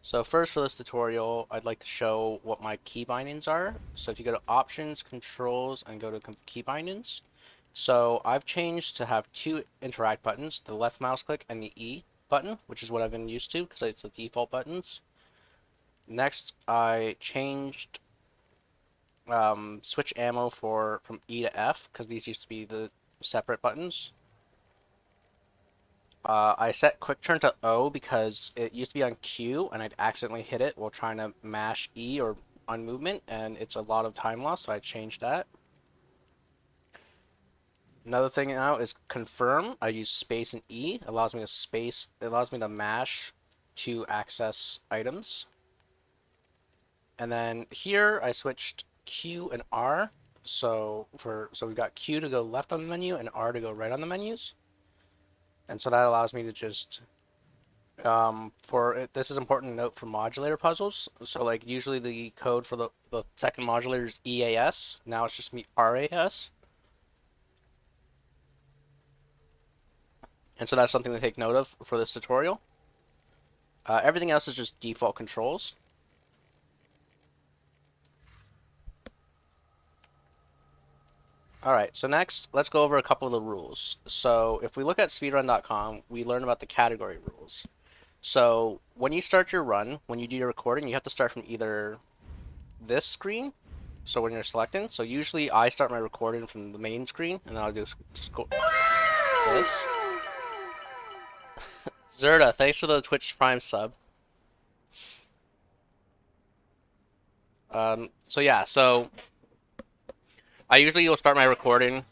So first for this tutorial, I'd like to show what my key bindings are. So if you go to Options, Controls, and go to Key Bindings. So I've changed to have two interact buttons, the left mouse click and the E button, which is what I've been used to because it's the default buttons. Next, I changed switch ammo from E to F because these used to be the separate buttons. I set quick turn to O because it used to be on Q and I'd accidentally hit it while trying to mash E or on movement, and it's a lot of time loss, so I changed that. Another thing now is confirm. I use space and E. It allows me to mash to access items. And then here I switched Q and R. So we've got Q to go left on the menu and R to go right on the menus. And so that allows me to just this is important to note for modulator puzzles. So like usually the code for the second modulator is EAS. Now it's just me RAS. And so that's something to take note of for this tutorial. Everything else is just default controls. Alright, so next, let's go over a couple of the rules. So if we look at speedrun.com, we learn about the category rules. So when you start your run, when you do your recording, you have to start from either this screen, so when you're selecting. So usually I start my recording from the main screen, and then I'll do this. Zerda, thanks for the Twitch Prime sub. So yeah, so I usually will start my recording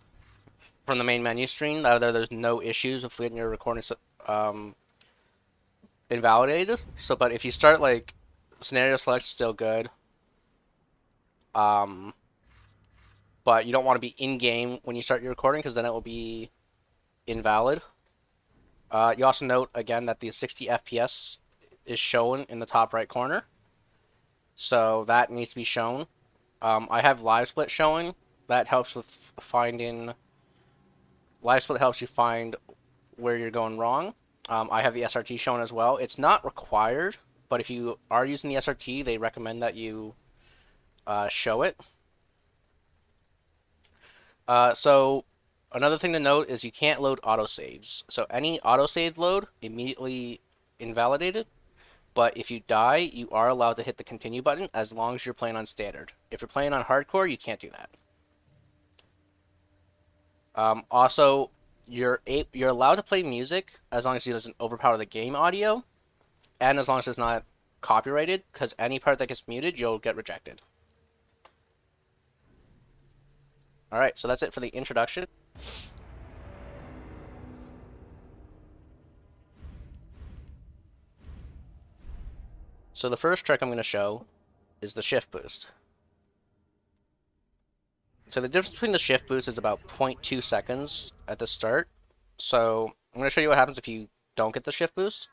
from the main menu screen. There's no issues with getting your recording invalidated. So, but if you start like scenario select, still good. But you don't want to be in game when you start your recording because then it will be invalid. You also note again that the 60 FPS is shown in the top right corner, so that needs to be shown. I have live split showing. That helps with finding. Live split helps you find where you're going wrong. I have the SRT shown as well. It's not required, but if you are using the SRT, they recommend that you show it. So another thing to note is you can't load autosaves. So any autosave load immediately invalidated. But if you die, you are allowed to hit the continue button as long as you're playing on standard. If you're playing on hardcore, you can't do that. Also, you're allowed to play music as long as it doesn't overpower the game audio, and as long as it's not copyrighted. Because any part that gets muted, you'll get rejected. All right, so that's it for the introduction. So the first trick I'm going to show is the shift boost. So the difference between the shift boost is about 0.2 seconds at the start. So I'm going to show you what happens if you don't get the shift boost.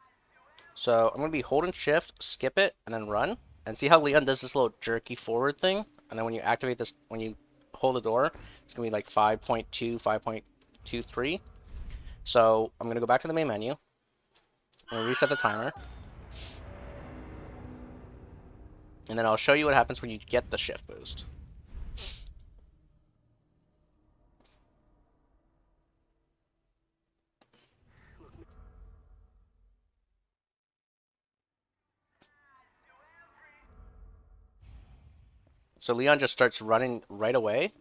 So I'm going to be holding shift, skip it, and then run. And see how Leon does this little jerky forward thing? And then when you activate this, when you hold the door, it's going to be like 5.2, 5.23. So I'm going to go back to the main menu. I'm going to reset the timer. And then I'll show you what happens when you get the shift boost. So Leon just starts running right away.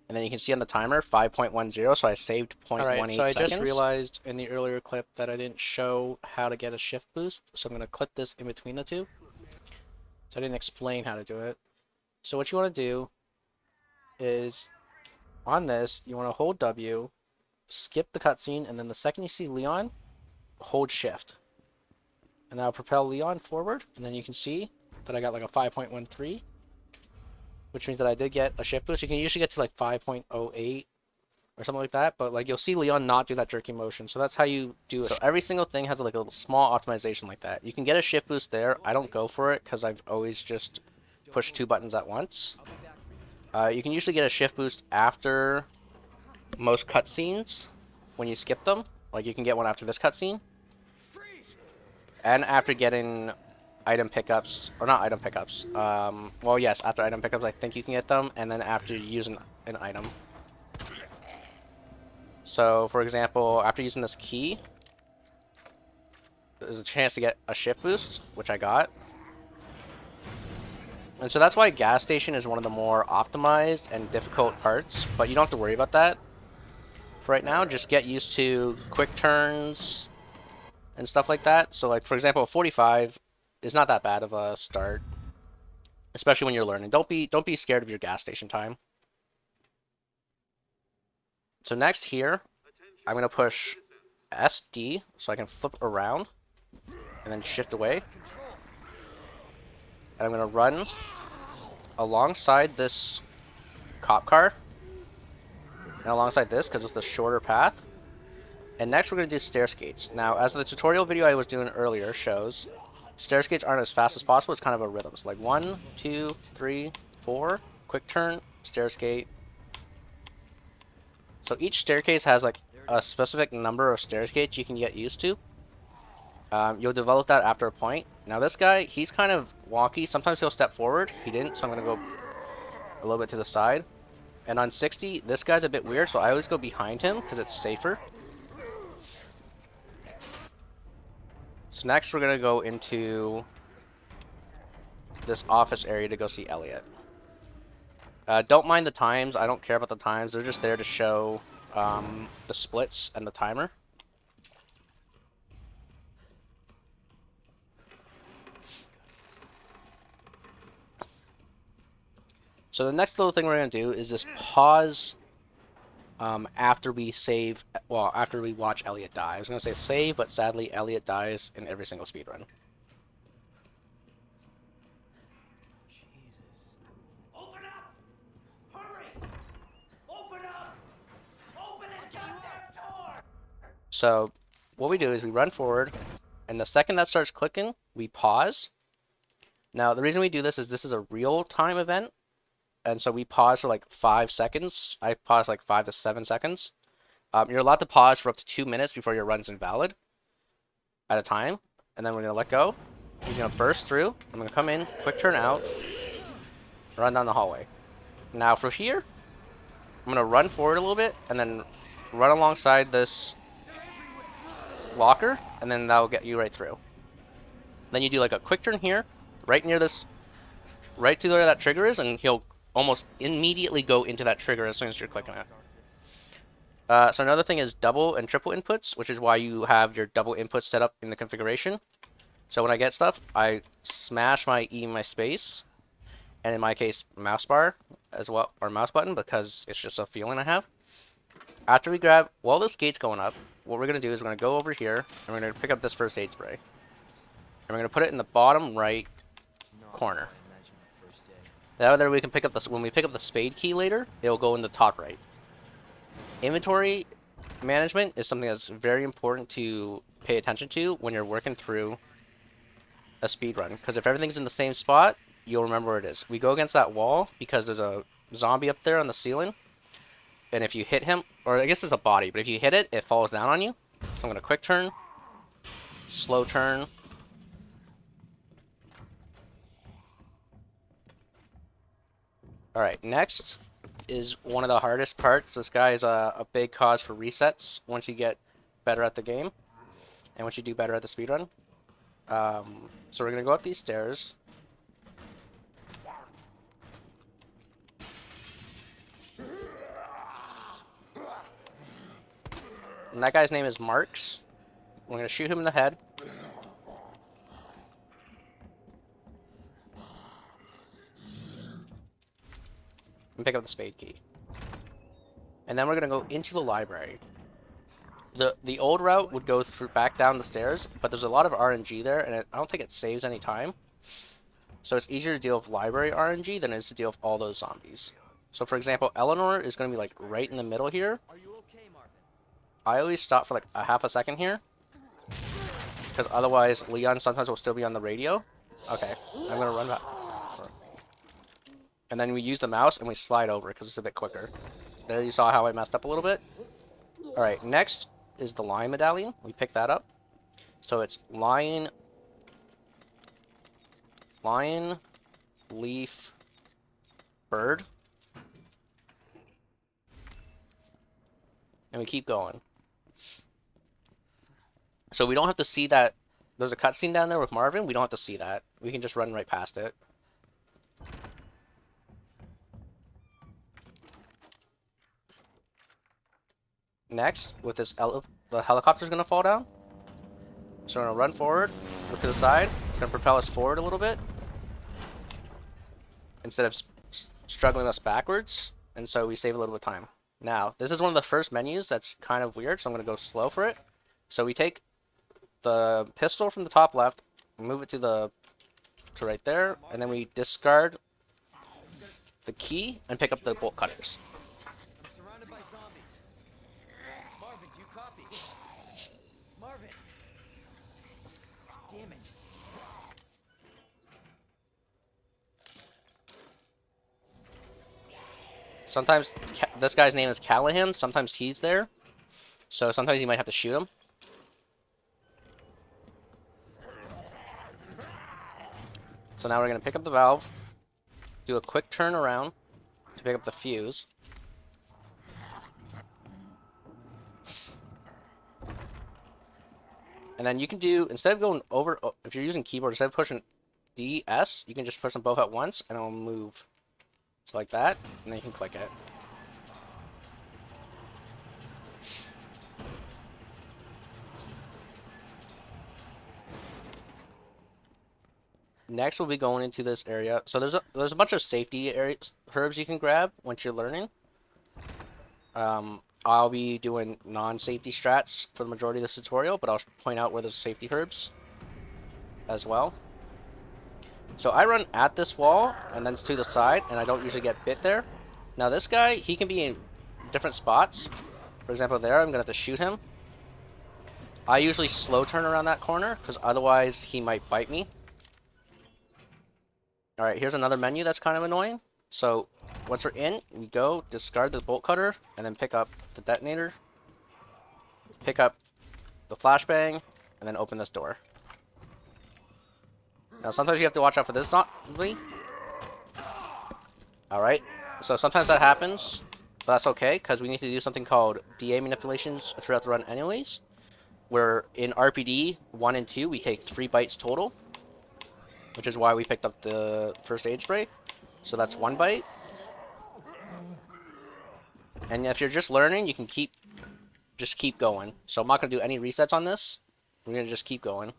And then you can see on the timer 5.10, so I saved 0.18 Alright, so I seconds. just realized in the earlier clip that I didn't show how to get a shift boost, so I'm going to clip this in between the two. So I didn't explain how to do it. So what you want to do is, on this, you want to hold W, skip the cutscene, and then the second you see Leon, hold shift. And that'll propel Leon forward, and then you can see that I got like a 5.13. Which means that I did get a shift boost. You can usually get to like 5.08 or something like that, but like you'll see Leon not do that jerky motion. So that's how you do it. So every single thing has like a little small optimization like that. You can get a shift boost there. I don't go for it because I've always just pushed two buttons at once. You can usually get a shift boost after most cutscenes when you skip them. Like you can get one after this cutscene. And after getting item pickups, or not item pickups. Well, yes, after item pickups, I think you can get them, and then after you use an item. So, for example, after using this key, there's a chance to get a shift boost, which I got. And so that's why gas station is one of the more optimized and difficult parts, but you don't have to worry about that. For right now, just get used to quick turns and stuff like that. So like, for example, 45 is not that bad of a start, especially when you're learning. Don't be scared of your gas station time. So next here, I'm going to push SD so I can flip around and then shift away. And I'm going to run alongside this cop car and alongside this because it's the shorter path. And next we're going to do stair skates. Now, as the tutorial video I was doing earlier shows, stair skates aren't as fast as possible. It's kind of a rhythm. It's like 1, 2, 3, 4, quick turn, stair skate. So each staircase has like a specific number of stair skates you can get used to. You'll develop that after a point. Now this guy, he's kind of wonky. Sometimes he'll step forward. He didn't, so I'm going to go a little bit to the side. And on 60, this guy's a bit weird, so I always go behind him because it's safer. So next we're going to go into this office area to go see Elliot. Don't mind the times. I don't care about the times. They're just there to show the splits and the timer. So the next little thing we're going to do is just pause after we save, well, after we watch Elliot die. I was going to say save, but sadly Elliot dies in every single speedrun. Jesus. Open up! Hurry! Open up! Open this goddamn door! So what we do is we run forward, and the second that starts clicking, we pause. Now the reason we do this is a real-time event, and so we pause for like 5 seconds. I pause like 5 to 7 seconds. You're allowed to pause for up to 2 minutes before your run's invalid at a time. And then we're going to let go. He's going to burst through. I'm going to come in, quick turn out, run down the hallway. Now for here, I'm going to run forward a little bit and then run alongside this locker, and then that'll get you right through. Then you do like a quick turn here, right near this, right to where that trigger is, and he'll almost immediately go into that trigger as soon as you're clicking it. So another thing is double and triple inputs, which is why you have your double inputs set up in the configuration. So when I get stuff, I smash my E and my space, and in my case, mouse bar as well, or mouse button, because it's just a feeling I have. After we grab, while this gate's going up, what we're going to do is we're going to go over here, and we're going to pick up this first aid spray. And we're going to put it in the bottom right corner. That way we can pick up this, when we pick up the spade key later, it'll go in the top right. Inventory management is something that's very important to pay attention to when you're working through a speedrun. Because if everything's in the same spot, you'll remember where it is. We go against that wall because there's a zombie up there on the ceiling. And if you hit him, or I guess it's a body, but if you hit it, it falls down on you. So I'm going to quick turn, slow turn. Alright, next is one of the hardest parts. This guy is a big cause for resets once you get better at the game. And once you do better at the speedrun. So we're going to go up these stairs. And that guy's name is Marks. We're going to shoot him in the head. And pick up the spade key. And then we're going to go into the library. The old route would go through back down the stairs, but there's a lot of RNG there, and I don't think it saves any time. So it's easier to deal with library RNG than it is to deal with all those zombies. So for example, Eleanor is going to be like right in the middle here. I always stop for like a half a second here, because otherwise Leon sometimes will still be on the radio. Okay, I'm going to run back. And then we use the mouse and we slide over because it's a bit quicker. There you saw how I messed up a little bit. Alright, next is the line medallion. We pick that up. So it's line lion, leaf, bird. And we keep going. So we don't have to see that there's a cutscene down there with Marvin. We don't have to see that. We can just run right past it. Next, with this, the helicopter's gonna fall down. So we're gonna run forward, look to the side. It's gonna propel us forward a little bit instead of struggling us backwards, and so we save a little bit of time. Now, this is one of the first menus that's kind of weird, so I'm gonna go slow for it. So we take the pistol from the top left, move it to right there, and then we discard the key and pick up the bolt cutters. I'm surrounded by zombies. Marvin, do you copy? Marvin. Damn it. Sometimes this guy's name is Callahan. Sometimes he's there, so sometimes you might have to shoot him. So now we're gonna pick up the valve, do a quick turn around to pick up the fuse. And then you can do, instead of going over, if you're using keyboard, instead of pushing D, S, you can just push them both at once and it'll move. So like that, and then you can click it. Next, we'll be going into this area. So there's a bunch of safety areas, herbs you can grab once you're learning. I'll be doing non-safety strats for the majority of this tutorial, but I'll point out where there's safety herbs as well. So I run at this wall and then to the side, and I don't usually get bit there. Now this guy, he can be in different spots. For example, there, I'm gonna have to shoot him. I usually slow turn around that corner, because otherwise he might bite me. Alright, here's another menu that's kind of annoying. So, once we're in, we go, discard the bolt cutter, and then pick up the detonator. Pick up the flashbang, and then open this door. Now, sometimes you have to watch out for this zombie. Alright, so sometimes that happens, but that's okay, because we need to do something called DA manipulations throughout the run anyways. Where in RPD 1 and 2, we take 3 bites total, which is why we picked up the first aid spray. So that's 1 bite. And if you're just learning, you can just keep going. So I'm not going to do any resets on this. We're going to just keep going.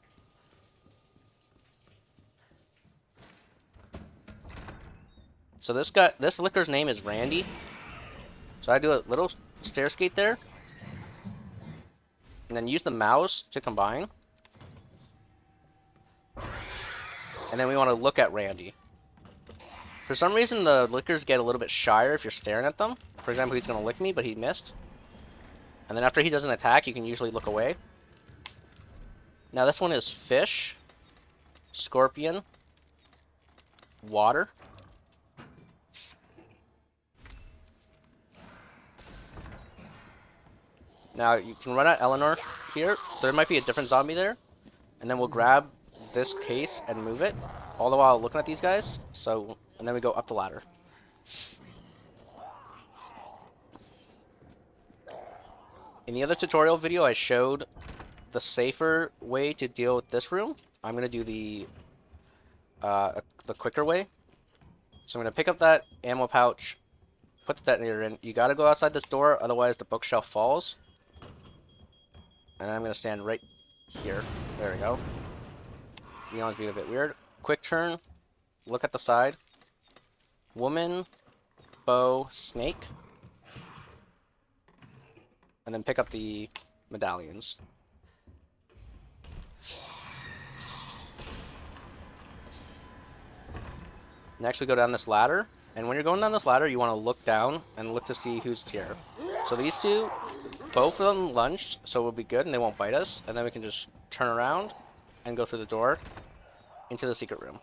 So this licker's name is Randy. So I do a little stair skate there. And then use the mouse to combine. And then we want to look at Randy. For some reason, the lickers get a little bit shyer if you're staring at them. For example, he's going to lick me, but he missed. And then after he doesn't attack, you can usually look away. Now this one is fish, scorpion, water. Now you can run at Eleanor here. There might be a different zombie there. And then we'll grab this case and move it, all the while looking at these guys. So, and then we go up the ladder. In the other tutorial video, I showed the safer way to deal with this room. I'm gonna do the quicker way. So I'm gonna pick up that ammo pouch, put the detonator in. You gotta go outside this door, otherwise the bookshelf falls. And I'm gonna stand right here. There we go. Neon's being a bit weird. Quick turn. Look at the side. Woman, bow, snake. And then pick up the medallions. Next we go down this ladder. And when you're going down this ladder, you want to look down and look to see who's here. So these two, both of them lunged, so we'll be good and they won't bite us. And then we can just turn around and go through the door into the secret room.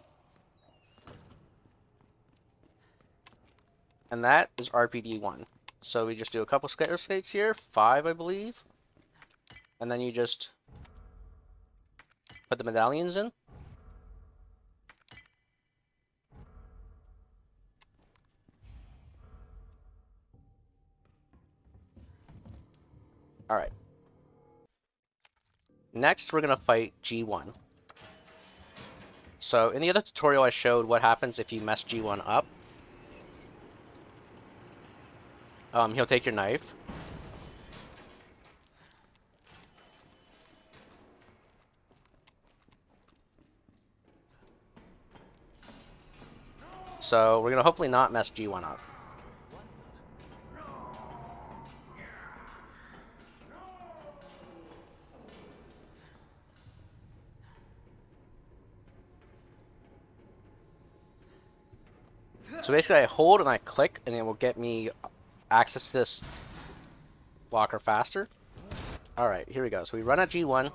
And that is RPD 1. So we just do a couple stair skates here, 5 I believe. And then you just put the medallions in. Alright. Next, we're going to fight G1. So, in the other tutorial, I showed what happens if you mess G1 up. He'll take your knife. So, we're going to hopefully not mess G1 up. So basically I hold and I click and it will get me access to this locker faster. Alright, here we go. So we run at G1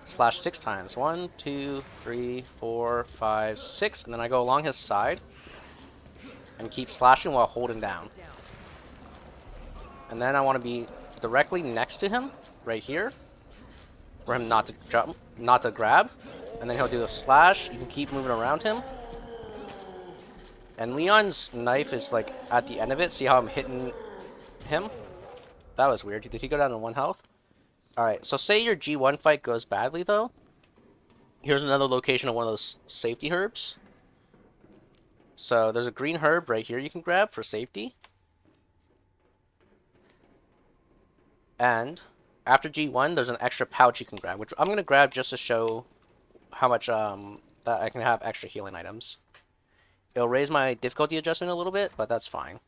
slash 6 times. 1, 2, 3, 4, 5, 6. And then I go along his side and keep slashing while holding down. And then I want to be directly next to him, right here, for him not to jump, not to grab. And then he'll do a slash. You can keep moving around him. And Leon's knife is like at the end of it. See how I'm hitting him? That was weird. Did he go down to 1 health? Alright, so say your G1 fight goes badly though. Here's another location of one of those safety herbs. So there's a green herb right here you can grab for safety. And after G1, there's an extra pouch you can grab, which I'm going to grab just to show how much that I can have extra healing items. It'll raise my difficulty adjustment a little bit, but that's fine.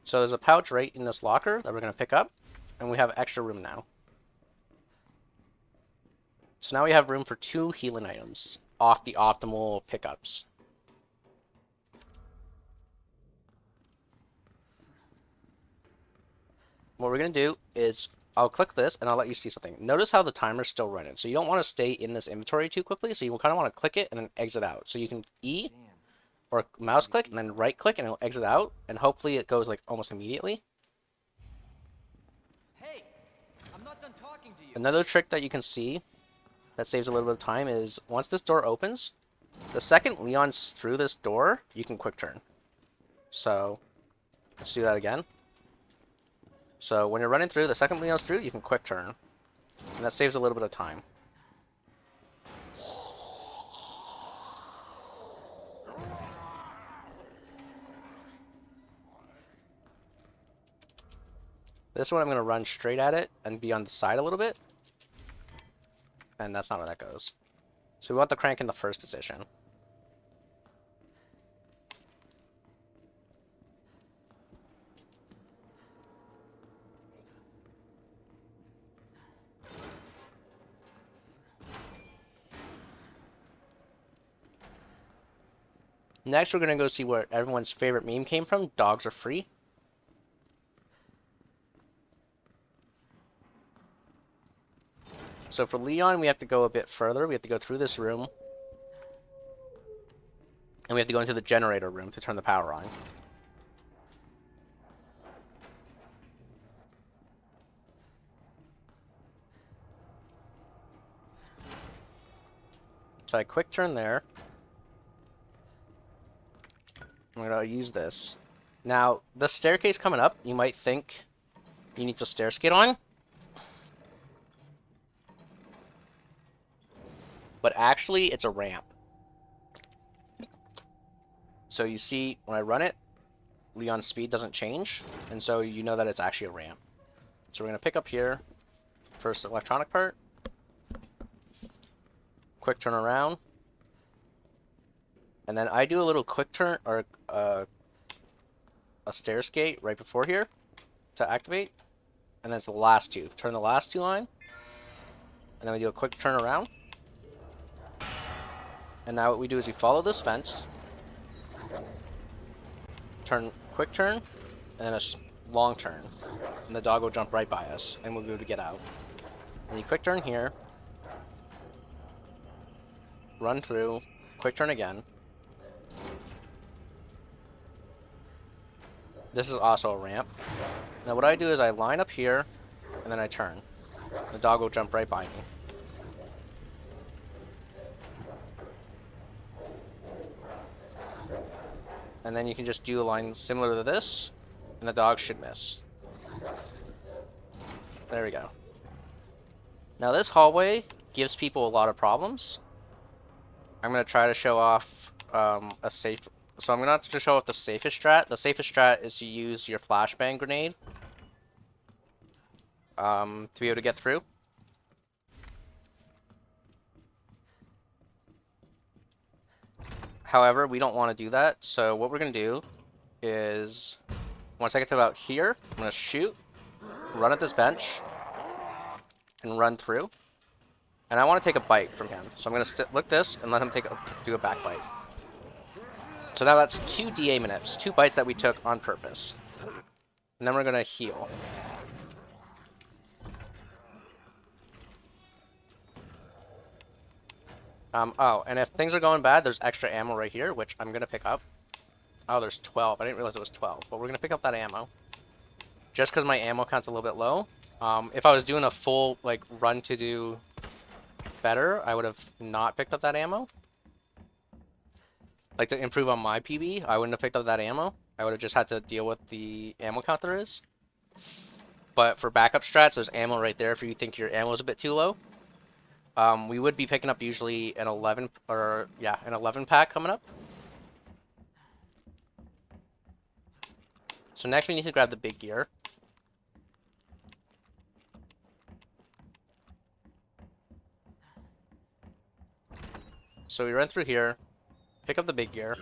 So there's a pouch right in this locker that we're going to pick up, and we have extra room now. So now we have room for 2 healing items off the optimal pickups. What we're going to do is I'll click this and I'll let you see something. Notice how the timer's still running. So you don't want to stay in this inventory too quickly, so you kind of want to click it and then exit out. So you can E or mouse click and then right click and it'll exit out, and hopefully it goes like almost immediately. Hey, I'm not done talking to you. Another trick that you can see that saves a little bit of time is once this door opens, the second Leon's through this door, you can quick turn. So let's do that again. So when you're running through, the second Leon's through, you can quick turn. And that saves a little bit of time. This one I'm going to run straight at it and be on the side a little bit. And that's not where that goes. So we want the crank in the first position. Next, we're going to go see where everyone's favorite meme came from. Dogs are free. So for Leon, we have to go a bit further. We have to go through this room. And we have to go into the generator room to turn the power on. So I quick turn there. I'm going to use this. Now, the staircase coming up, you might think you need to stair skate on. But actually, it's a ramp. So you see, when I run it, Leon's speed doesn't change. And so you know that it's actually a ramp. So we're going to pick up here. First electronic part. Quick turn around. And then I do a little quick turn, or a stair skate right before here to activate. And then it's the last 2. Turn the last 2 on. And then we do a quick turn around. And now what we do is we follow this fence. Turn, quick turn, and then a long turn. And the dog will jump right by us, and we'll be able to get out. And you quick turn here. Run through. Quick turn again. This is also a ramp. Now what I do is I line up here, and then I turn. The dog will jump right by me. And then you can just do a line similar to this, and the dog should miss. There we go. Now this hallway gives people a lot of problems. I'm going to try to show off a safe... So I'm going to show off the safest strat. The safest strat is to use your flashbang grenade to be able to get through. However, we don't want to do that, so what we're going to do is, once I get to about here, I'm going to shoot, run at this bench, and run through. And I want to take a bite from him, so I'm going to look this and let him do a back bite. So now that's 2 DA manips, 2 bites that we took on purpose. And then we're going to heal. Oh, and if things are going bad, there's extra ammo right here, which I'm going to pick up. Oh, there's 12. I didn't realize it was 12, but we're going to pick up that ammo. Just because my ammo count's a little bit low. If I was doing a full, like, run to do better, I would have not picked up that ammo. Like, to improve on my PB, I wouldn't have picked up that ammo. I would have just had to deal with the ammo count there is. But for backup strats, there's ammo right there if you think your ammo is a bit too low. We would be picking up usually an 11 pack coming up. So next we need to grab the big gear. So we run through here, pick up the big gear,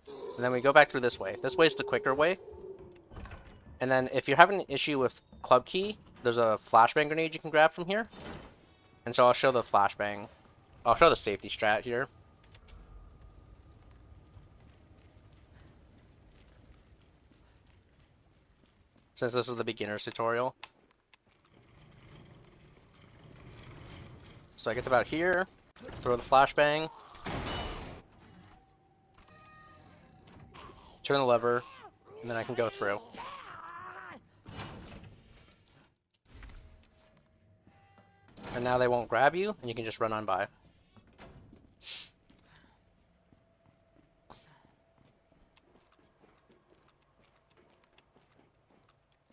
and then we go back through this way. This way is the quicker way. And then if you're having an issue with club key, there's a flashbang grenade you can grab from here. And so I'll show the flashbang. I'll show the safety strat here. Since this is the beginner's tutorial. So I get to about here, throw the flashbang, turn the lever, and then I can go through. And now they won't grab you, and you can just run on by.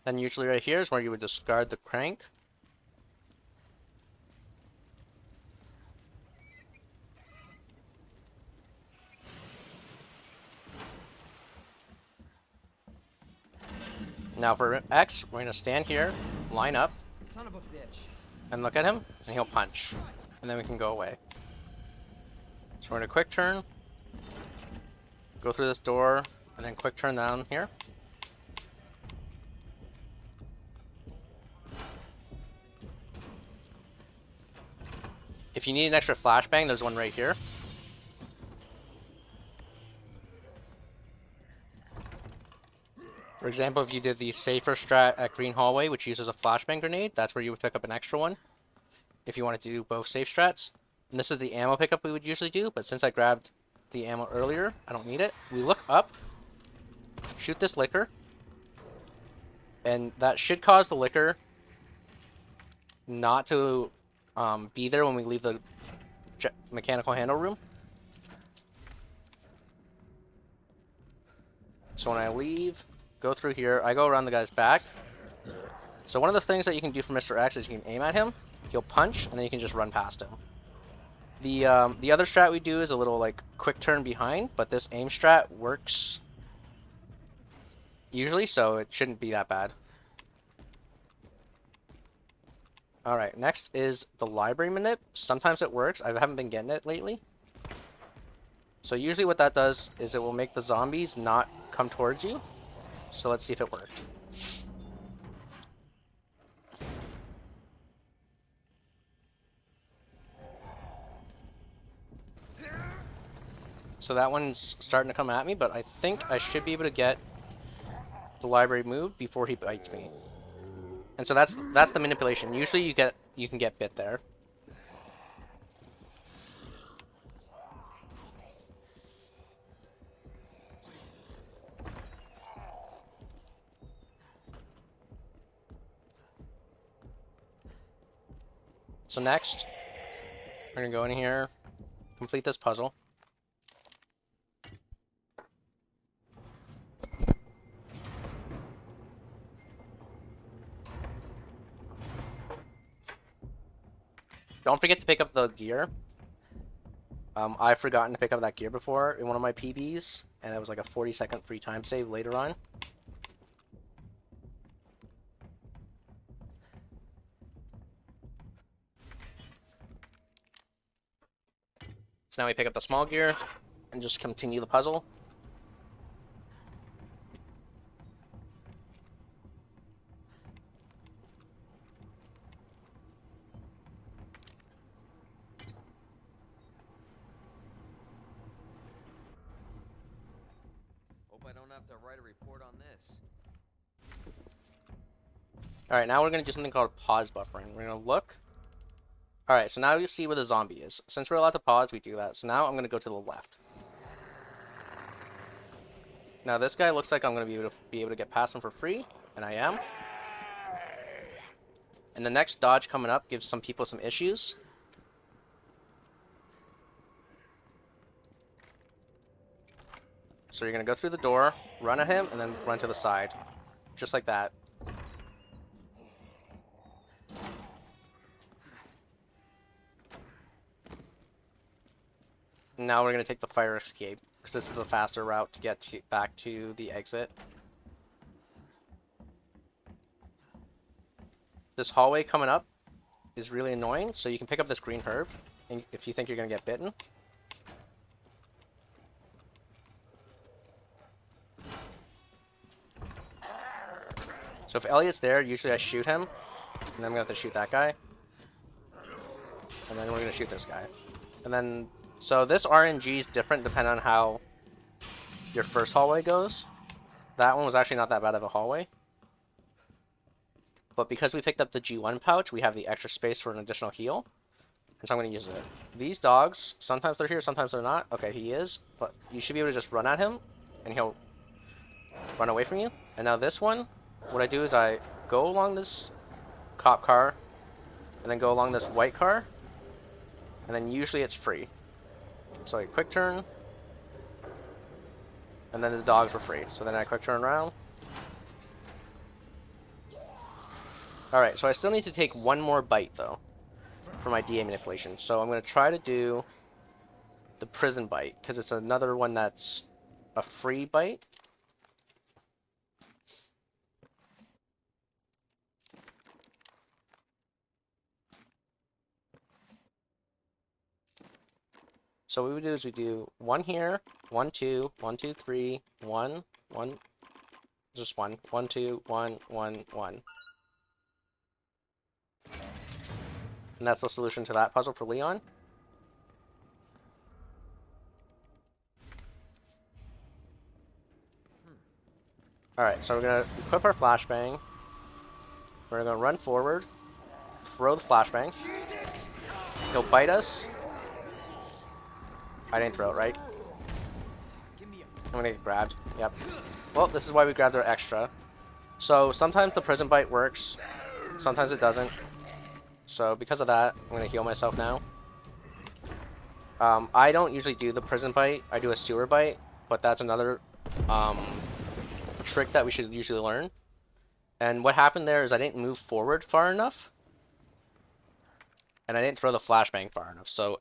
Then usually right here is where you would discard the crank. Now for X, we're going to stand here, line up, Son of a bitch. and look at him, and he'll punch. And then we can go away. So we're going to quick turn, go through this door, and then quick turn down here. If you need an extra flashbang, there's one right here. For example, if you did the safer strat at Green Hallway, which uses a flashbang grenade, that's where you would pick up an extra one. If you wanted to do both safe strats. And this is the ammo pickup we would usually do, but since I grabbed the ammo earlier, I don't need it. We look up, shoot this liquor, and that should cause the liquor not to be there when we leave the mechanical handle room. So when I leave, go through here, I go around the guy's back. So one of the things that you can do for Mr. X is you can aim at him, he'll punch, and then you can just run past him. The other strat we do is a little like quick turn behind, but this aim strat works usually, so it shouldn't be that bad. Alright, next is the library manip. Sometimes it works, I haven't been getting it lately. So usually what that does is it will make the zombies not come towards you. So let's see if it worked. So that one's starting to come at me, but I think I should be able to get the library moved before he bites me. And so that's the manipulation. Usually you can get bit there. So next, we're gonna go in here, complete this puzzle. Don't forget to pick up the gear. I've forgotten to pick up that gear before in one of my PBs, and it was like a 40-second free time save later on. So now we pick up the small gear and just continue the puzzle. Hope I don't have to write a report on this. Alright, now we're going to do something called pause buffering. We're going to look. Alright, so now you see where the zombie is. Since we're allowed to pause, we do that. So now I'm going to go to the left. Now this guy looks like I'm going to be able to get past him for free, and I am. And the next dodge coming up gives some people some issues. So you're going to go through the door, run at him, and then run to the side. Just like that. Now we're going to take the fire escape, because this is the faster route to get back to the exit. This hallway coming up is really annoying, so you can pick up this green herb if you think you're going to get bitten. So if Elliot's there, usually I shoot him, and then I'm going to have to shoot that guy. And then we're going to shoot this guy. And then, so this RNG is different depending on how your first hallway goes. That one was actually not that bad of a hallway. But because we picked up the G1 pouch, we have the extra space for an additional heal. And so I'm going to use it. These dogs, sometimes they're here, sometimes they're not. Okay, he is. But you should be able to just run at him, and he'll run away from you. And now this one, what I do is I go along this cop car, and then go along this white car, and then usually it's free. So I quick turn, and then the dogs were free. So then I quick turn around. Alright, so I still need to take one more bite, though, for my DA manipulation. So I'm going to try to do the prison bite, because it's another one that's a free bite. So what we do is we do one here, 1, 2, 1, 2, 3, 1, 1, just 1, 1, 2, 1, 1, 1. And that's the solution to that puzzle for Leon. Alright, so we're going to equip our flashbang. We're going to run forward, throw the flashbang. He'll bite us. I didn't throw it, right? I'm going to get grabbed. Yep. Well, this is why we grabbed our extra. So sometimes the prison bite works. Sometimes it doesn't. So because of that, I'm going to heal myself now. I don't usually do the prison bite. I do a sewer bite. But that's another trick that we should usually learn. And what happened there is I didn't move forward far enough. And I didn't throw the flashbang far enough. So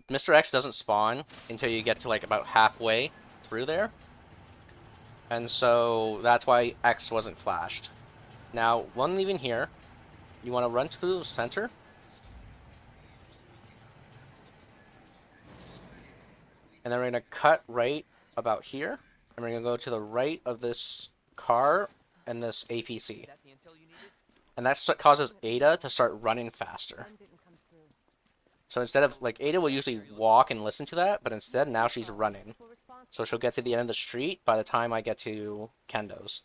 Mr. X doesn't spawn until you get to like about halfway through there. And so that's why X wasn't flashed. Now, one leaving here, you want to run through the center. And then we're going to cut right about here. And we're going to go to the right of this car and this APC. And that's what causes Ada to start running faster. So instead of, like, Ada will usually walk and listen to that, but instead now she's running. So she'll get to the end of the street by the time I get to Kendo's.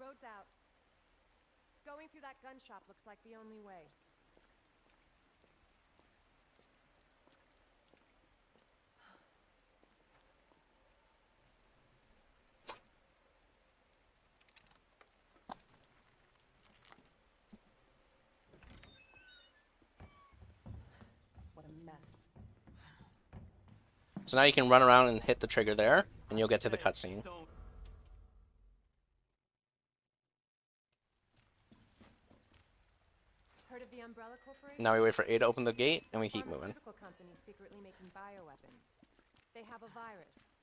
Road's out. Going through that gun shop looks like the only way. FPS. So now you can run around and hit the trigger there, and you'll get to the cutscene. Heard of the Umbrella Corporation? Now we wait for A to open the gate, and we keep moving. Pharmaceutical company secretly making bioweapons. They have a virus.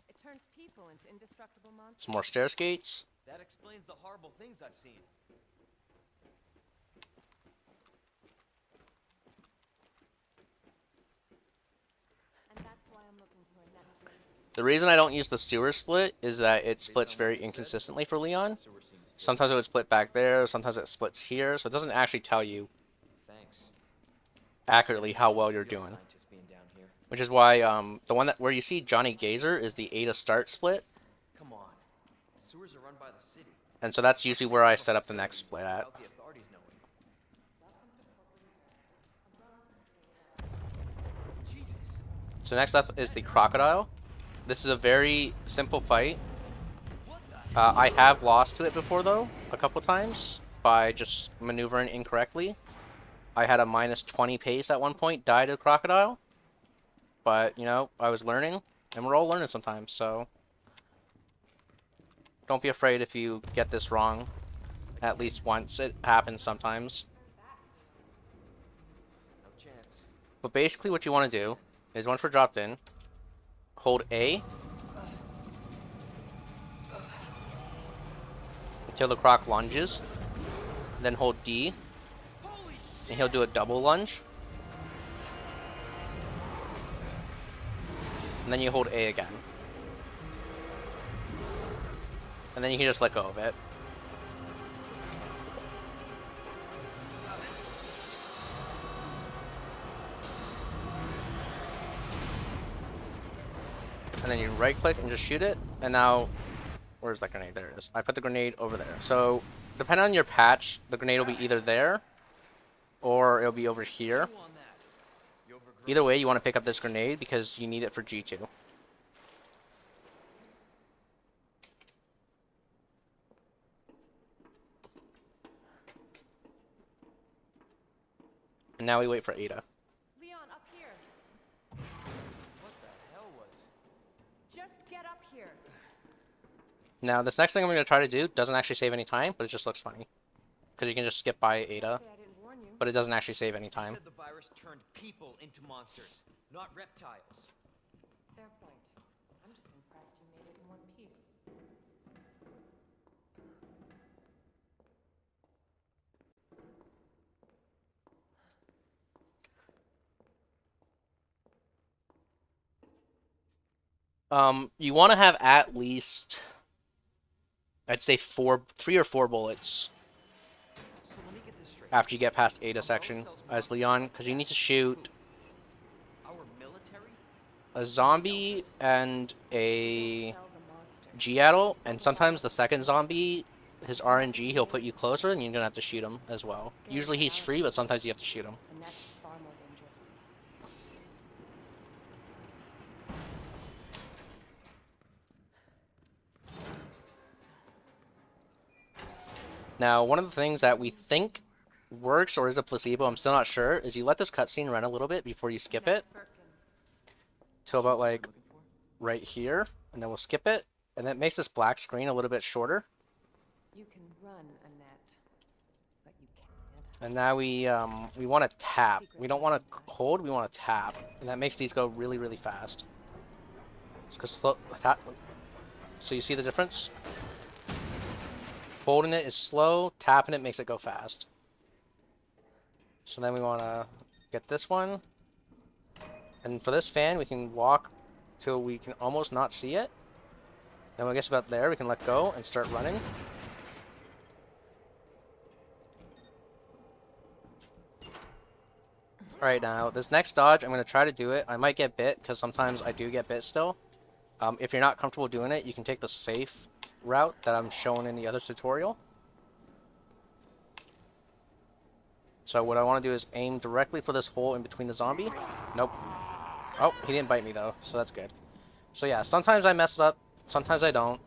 It turns people into indestructible monsters. Some more stairs gates. That explains the horrible things I've seen. And that's why I'm looking for a net. The reason I don't use the sewer split is that it splits very inconsistently for Leon. Sometimes it would split back there, sometimes it splits here, so it doesn't actually tell you Thanks. accurately how well you're doing. Scientists being down here. Which is why the one that where you see Johnny Gazer is the A to start split, Come on. Sewers are run by the city. and so that's usually where I set up the next split at. Without the authorities knowing. Jesus. So next up is the crocodile. This is a very simple fight. What the? I have lost to it before though, a couple times, by just maneuvering incorrectly. I had a minus 20 pace at one point, died to a crocodile. But, you know, I was learning, and we're all learning sometimes, so don't be afraid if you get this wrong at least once. It happens sometimes. No chance. But basically what you want to do is once we're dropped in, hold A until the croc lunges, then hold D, Holy shit! and he'll do a double lunge. And then you hold A again. And then you can just let go of it. And then you right click and just shoot it. And now, where's that grenade? There it is. I put the grenade over there. So, depending on your patch, the grenade will be either there or it'll be over here. Chew on that. You overgrown. Either way, you want to pick up this grenade because you need it for G2. And now we wait for Ada. Leon, up here. What the hell was? Just get up here. Now, this next thing I'm going to try to do doesn't actually save any time, but it just looks funny. Because you can just skip by Ada, Say I didn't warn you. but it doesn't actually save any time. Said the virus turned people into monsters, not reptiles. Fair point. I'm just impressed you made it in one piece. You want to have at least, I'd say 3 or 4 bullets So let me get this straight. after you get past Ada section as Leon, because you need to shoot Our military? a zombie and a Sell the monster. G-Addle, and sometimes the second zombie, his RNG, he'll put you closer and you're going to have to shoot him as well. Usually he's free, but sometimes you have to shoot him. And that's far more dangerous. Now, one of the things that we think works or is a placebo, I'm still not sure, is you let this cutscene run a little bit before you skip it. Till about like right here, and then we'll skip it, and that makes this black screen a little bit shorter. You can run, Annette, but you can't. And now we want to tap. We don't want to hold, we want to tap, and that makes these go really, really fast. Because slow tap. So you see the difference? Holding it is slow, tapping it makes it go fast. So then we want to get this one. And for this fan, we can walk till we can almost not see it. Then when it gets about there, we can let go and start running. Alright, now, this next dodge, I'm going to try to do it. I might get bit, because sometimes I do get bit still. If you're not comfortable doing it, you can take the safe route that I'm showing in the other tutorial. So what I want to do is aim directly for this hole in between the zombie. Nope. Oh, he didn't bite me though, so that's good. So yeah, sometimes I mess it up, sometimes I don't.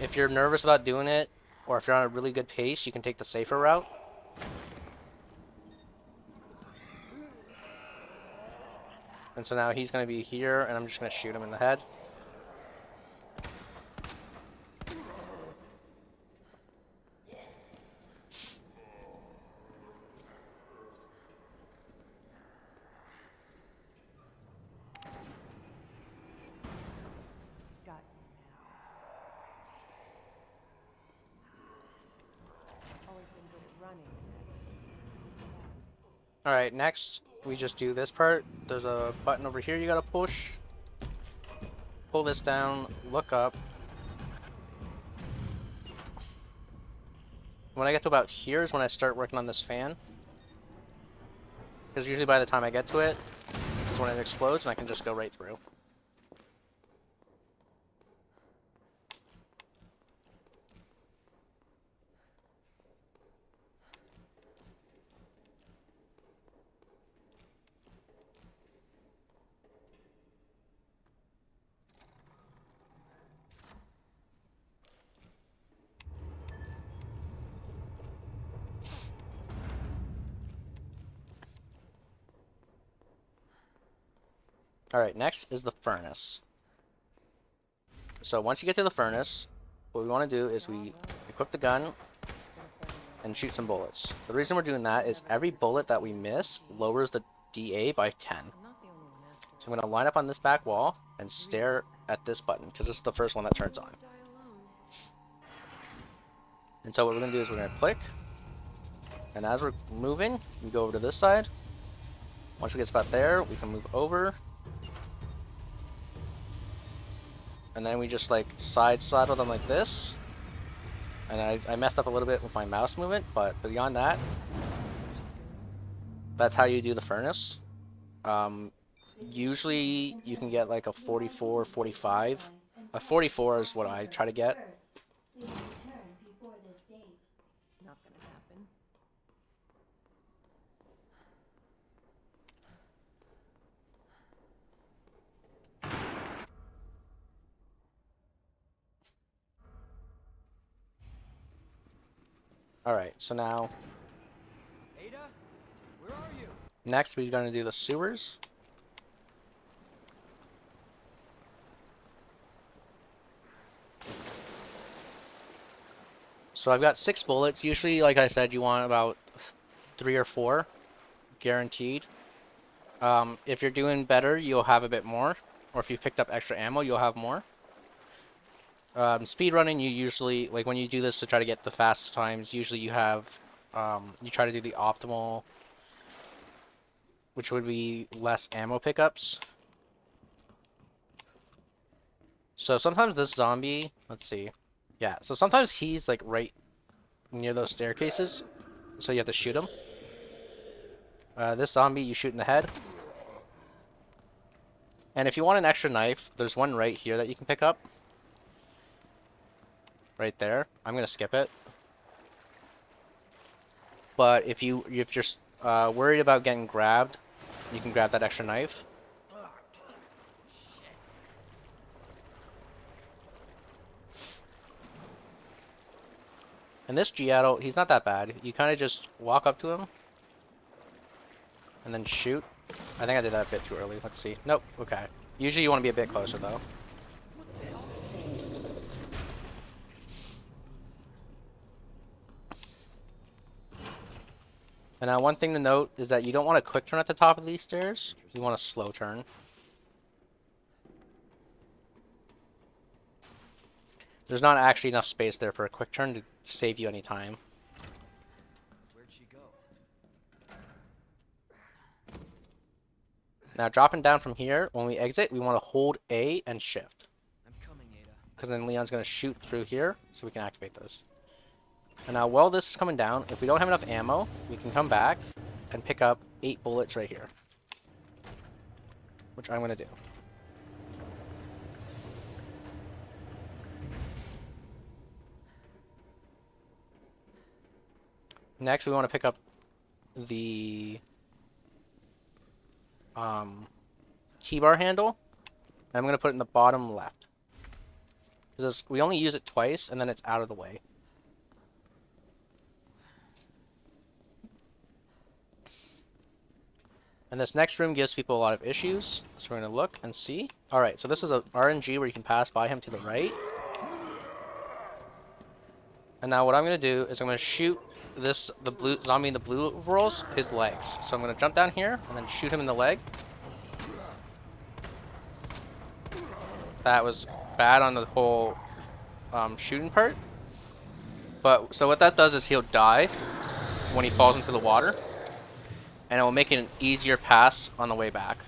If you're nervous about doing it, or if you're on a really good pace, you can take the safer route. And so now he's going to be here, and I'm just going to shoot him in the head. Got you now. Always been good at running, Annette. Alright, next we just do this part. There's a button over here you gotta push. Pull this down, look up. When I get to about here is when I start working on this fan. Because usually by the time I get to it, is when it explodes and I can just go right through. Alright, next is the furnace. So once you get to the furnace, what we want to do is we equip the gun and shoot some bullets. The reason we're doing that is every bullet that we miss lowers the DA by 10. I'm not the only one after. So I'm going to line up on this back wall and stare at this button, because this is the first one that turns on. And so what we're going to do is we're going to click, and as we're moving, we go over to this side. Once we get about there, we can move over. And then we just like side saddle them like this. And I messed up a little bit with my mouse movement, but beyond that, that's how you do the furnace. Usually you can get like a 44, 45. A 44 is what I try to get. Not gonna happen. Alright, so now, Ada, where are you? next we're going to do the sewers. So I've got 6 bullets. Usually, like I said, you want about 3 or 4, guaranteed. If you're doing better, you'll have a bit more. Or if you picked up extra ammo, you'll have more. Speedrunning, you usually, like when you do this to try to get the fastest times, usually you have, you try to do the optimal, which would be less ammo pickups. So sometimes this zombie, let's see, yeah, so sometimes he's like right near those staircases, so you have to shoot him. This zombie you shoot in the head. And if you want an extra knife, there's one right here that you can pick up. Right there. I'm gonna skip it. But if you're worried about getting grabbed, you can grab that extra knife. And this G-Adult, he's not that bad. You kind of just walk up to him and then shoot. I think I did that a bit too early. Let's see. Nope. Okay. Usually you want to be a bit closer though. And now one thing to note is that you don't want a quick turn at the top of these stairs. You want a slow turn. There's not actually enough space there for a quick turn to save you any time. Where'd she go? Now dropping down from here, when we exit, we want to hold A and shift. I'm coming, Ada. Because then Leon's going to shoot through here, so we can activate this. And now while this is coming down, if we don't have enough ammo, we can come back and pick up 8 bullets right here. Which I'm going to do. Next, we want to pick up the T-bar handle. And I'm going to put it in the bottom left. Because we only use it twice, and then it's out of the way. And this next room gives people a lot of issues, so we're going to look and see. Alright, so this is a RNG where you can pass by him to the right. And now what I'm going to do is I'm going to shoot the blue zombie in the blue overalls, his legs. So I'm going to jump down here and then shoot him in the leg. That was bad on the whole shooting part. But so what that does is he'll die when he falls into the water. And it will make it an easier pass on the way back.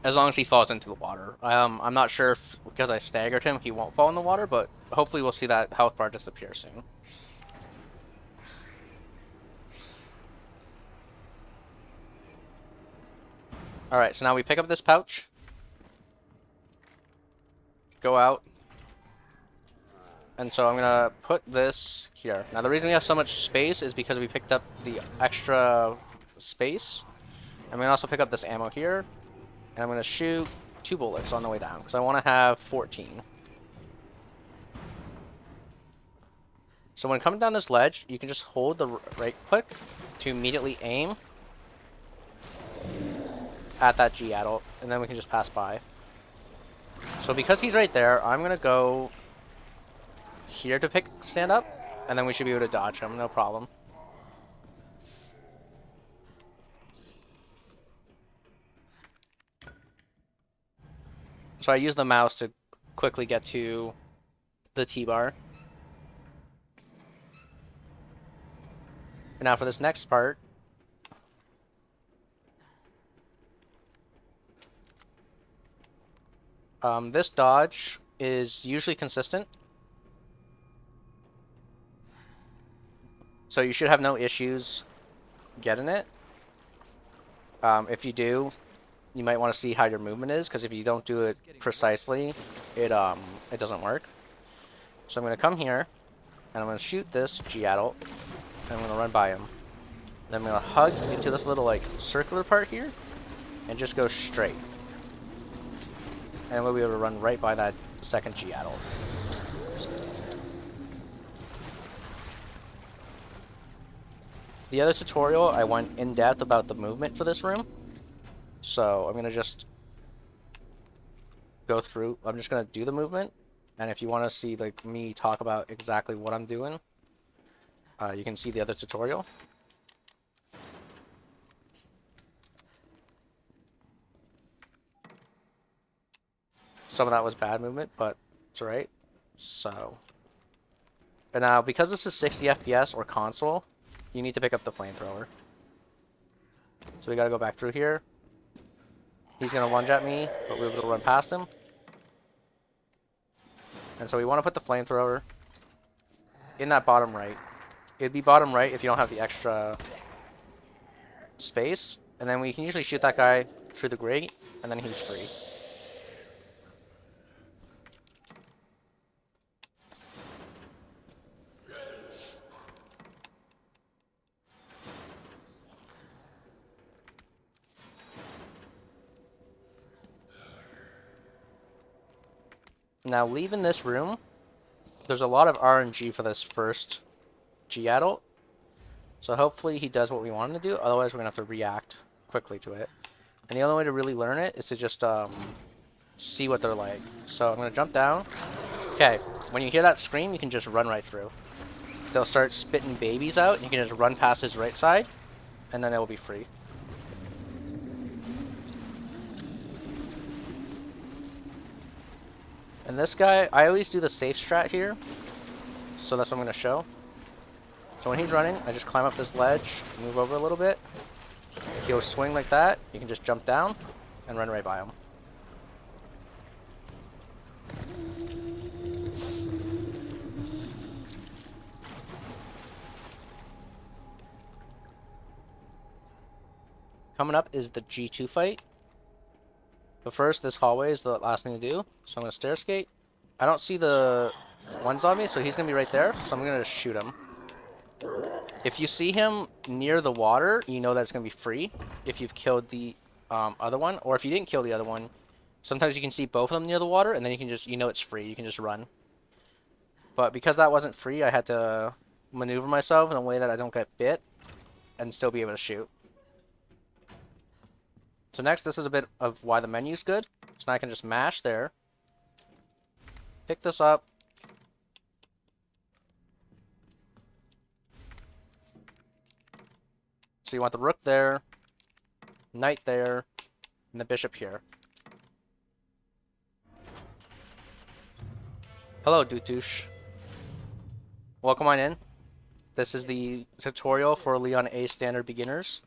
As long as he falls into the water. I'm not sure if, because I staggered him, he won't fall in the water, but hopefully we'll see that health bar disappear soon. Alright, so now we pick up this pouch. Go out. And so I'm gonna put this here. Now the reason we have so much space is because we picked up the extra space. I'm gonna also pick up this ammo here. And I'm gonna shoot 2 bullets on the way down, because I want to have 14. So when coming down this ledge, you can just hold the right click to immediately aim at that G-adult, and then we can just pass by. So because he's right there, I'm gonna go here to stand up, and then we should be able to dodge him, no problem. So I use the mouse to quickly get to the T-bar. And now for this next part, this dodge is usually consistent. So you should have no issues getting it. If you do, you might want to see how your movement is, because if you don't do it precisely, it doesn't work. So I'm going to come here, and I'm going to shoot this G-adult, and I'm going to run by him. Then I'm going to hug into this little, like, circular part here, and just go straight. And we'll be able to run right by that second G-adult. The other tutorial, I went in depth about the movement for this room. So I'm going to just go through. I'm just going to do the movement. And if you want to see like me talk about exactly what I'm doing, you can see the other tutorial. Some of that was bad movement, but it's alright. So, and now because this is 60 FPS or console, you need to pick up the flamethrower. So we got to go back through here. He's going to lunge at me, but we're able to run past him. And so we want to put the flamethrower in that bottom right. It'd be bottom right if you don't have the extra space. And then we can usually shoot that guy through the grate, and then he's free. Now, leaving this room, there's a lot of RNG for this first G-adult. So hopefully he does what we want him to do, otherwise we're going to have to react quickly to it. And the only way to really learn it is to just see what they're like. So I'm going to jump down. Okay, when you hear that scream, you can just run right through. They'll start spitting babies out, and you can just run past his right side, and then it will be free. And this guy, I always do the safe strat here, so that's what I'm going to show. So when he's running, I just climb up this ledge, move over a little bit. He'll swing like that, you can just jump down, and run right by him. Coming up is the G2 fight. But first, this hallway is the last thing to do. So I'm going to stair skate. I don't see the one zombie, so he's going to be right there. So I'm going to just shoot him. If you see him near the water, you know that it's going to be free if you've killed the other one. Or if you didn't kill the other one, sometimes you can see both of them near the water, and then you can just, you know it's free. You can just run. But because that wasn't free, I had to maneuver myself in a way that I don't get bit and still be able to shoot. So next, this is a bit of why the menu's good. So now I can just mash there. Pick this up. So you want the rook there, knight there, and the bishop here. Hello, Dutush. Welcome on in. This is the tutorial for Leon A Standard Beginners.